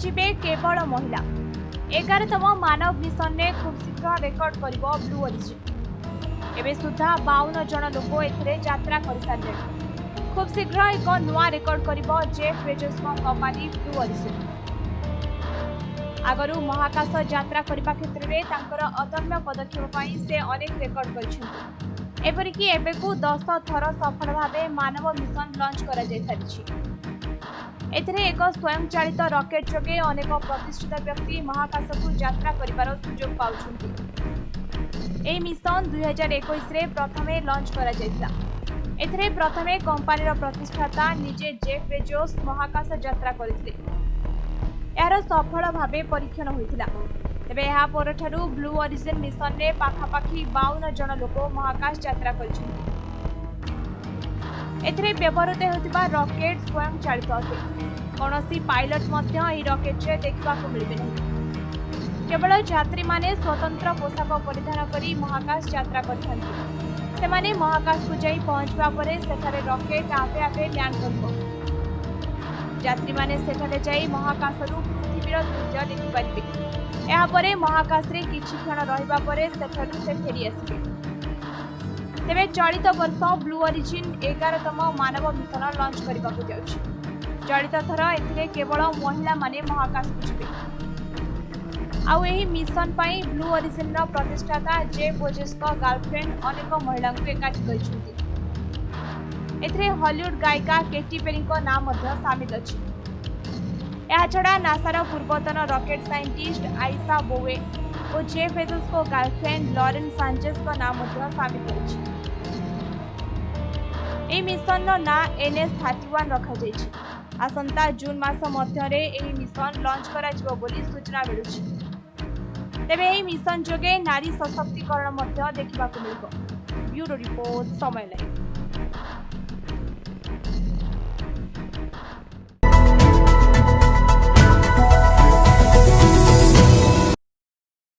ଯିବେ କେବଳ ମହିଳା। 11ତମ ମାନବ ମିଶନରେ ଖୁବ୍ ଶୀଘ୍ର ରେକର୍ଡ କରିବ ବ୍ଲୁ ଅରିଜିନ୍। ଏବେ ସୁଦ୍ଧା 52 ଜଣ ଲୋକ ଏଥିରେ ଯାତ୍ରା କରିସାରିଲେଣି। ଖୁବ୍ ଶୀଘ୍ର ଏକ ନୂଆ ରେକର୍ଡ କରିବ ଜେଫ୍ ବେଜୋସ୍ଙ୍କ କମ୍ପାନୀ ବ୍ଲୁ ଅରିଜିନ୍। ଆଗରୁ ମହାକାଶ ଯାତ୍ରା କରିବା କ୍ଷେତ୍ରରେ ତାଙ୍କର ଅଦମ୍ୟ ପଦକ୍ଷେପ ପାଇଁ ସେ ଅନେକ ରେକର୍ଡ କରିଛନ୍ତି। ଏପରିକି ଏବେକୁ 10 ଥର ସଫଳ ଭାବେ ମାନବ ମିଶନ ଲଞ୍ଚ କରାଯାଇସାରିଛି। ଏଥିରେ ଏକ ସ୍ୱୟଂଚାଳିତ ରକେଟ୍ ଯୋଗେ ଅନେକ ପ୍ରତିଷ୍ଠିତ ବ୍ୟକ୍ତି ମହାକାଶକୁ ଯାତ୍ରା କରିବାର ସୁଯୋଗ ପାଉଛନ୍ତି। ଏହି ମିଶନ 2021ରେ ପ୍ରଥମେ ଲଞ୍ଚ କରାଯାଇଥିଲା। ଏଥିରେ ପ୍ରଥମେ କମ୍ପାନୀର ପ୍ରତିଷ୍ଠାତା ନିଜେ ଜେଫ୍ ବେଜୋସ୍ ମହାକାଶ ଯାତ୍ରା କରିଥିଲେ। ଏହାର ସଫଳ ଭାବେ ପରୀକ୍ଷଣ ହୋଇଥିଲା। ତେବେ ଏହା ପରଠାରୁ ବ୍ଲୁ ଅରିଜିନ୍ ମିଶନରେ ପାଖାପାଖି 52 ଜଣ ଲୋକ ମହାକାଶ ଯାତ୍ରା କରିଛନ୍ତି। ଏଥିରେ ବ୍ୟବହୃତ ହେଉଥିବା ରକେଟ୍ ସ୍ୱୟଂଚାଳିତ ଅଟେ। କୌଣସି ପାଇଲଟ ମଧ୍ୟ ଏହି ରକେଟ୍ରେ ଦେଖିବାକୁ ମିଳିବେ ନାହିଁ। କେବଳ ଯାତ୍ରୀମାନେ ସ୍ୱତନ୍ତ୍ର ପୋଷାକ ପରିଧାନ କରି ମହାକାଶ ଯାତ୍ରା କରିଥାନ୍ତି। ସେମାନେ ମହାକାଶକୁ ଯାଇ ପହଞ୍ଚିବା ପରେ ସେଠାରେ ରକେଟ୍ ଆପେ ଆପେ ଲ୍ୟାଣ୍ଡ କରିବ। ଯାତ୍ରୀମାନେ ସେଠାରେ ଯାଇ ମହାକାଶରୁ ପୃଥିବୀର ଦୃଶ୍ୟ ଦେଖିପାରିବେ। ଏହାପରେ ମହାକାଶରେ କିଛି କ୍ଷଣ ରହିବା ପରେ ସେଠାରୁ ସେ ଫେରି ଆସିବେ। ତେବେ ଚଳିତ ବର୍ଷ ବ୍ଲୁ ଅରିଜିନ୍ 11ତମ ମାନବ ମିଶନ ଲଞ୍ଚ କରିବାକୁ ଯାଉଛି। ଚଳିତ ଥର ଏଥିରେ କେବଳ ମହିଳାମାନେ ମହାକାଶକୁ ଯିବେ। ଆଉ ଏହି ମିଶନ ପାଇଁ ବ୍ଲୁ ଅରିଜିନ୍ର ପ୍ରତିଷ୍ଠାତା ଜେଫ୍ ବେଜୋସ୍ଙ୍କ ଗାର୍ଲଫ୍ରେଣ୍ଡ ଅନେକ ମହିଳାଙ୍କୁ ଏକାଠି କରିଛନ୍ତି। ଏଥିରେ ହଲିଉଡ୍ ଗାୟିକା କେଟି ପେରିଙ୍କ ନାଁ ମଧ୍ୟ ସାମିଲ ଅଛି। ଏହାଛଡ଼ା ନାସାର ପୂର୍ବତନ ରକେଟ୍ ସାଇଣ୍ଟିଷ୍ଟ ଆଇଶା ବୋୱେ ଓ ଜେଫ୍ ବେଜୋସ୍ଙ୍କ ଗାର୍ଲଫ୍ରେଣ୍ଡ ଲରେନ୍ ସାଞ୍ଚେଜ୍ଙ୍କ ନାଁ ମଧ୍ୟ ସାମିଲ ରହିଛି। ଏହି ମିଶନର ନାଁ NS-31 ରଖାଯାଇଛି। ଆସନ୍ତା ଜୁନ୍ ମାସ ମଧ୍ୟରେ ଏହି ମିଶନ ଲଞ୍ଚ କରାଯିବ ବୋଲି ସୂଚନା ମିଳୁଛି। ତେବେ ଏହି ମିଶନ ଯୋଗେ ନାରୀ ସଶକ୍ତିକରଣ ମଧ୍ୟ ଦେଖିବାକୁ ମିଳିବ। ବ୍ୟୁରୋ ରିପୋର୍ଟ, ସମୟ ଲାଇଭ୍।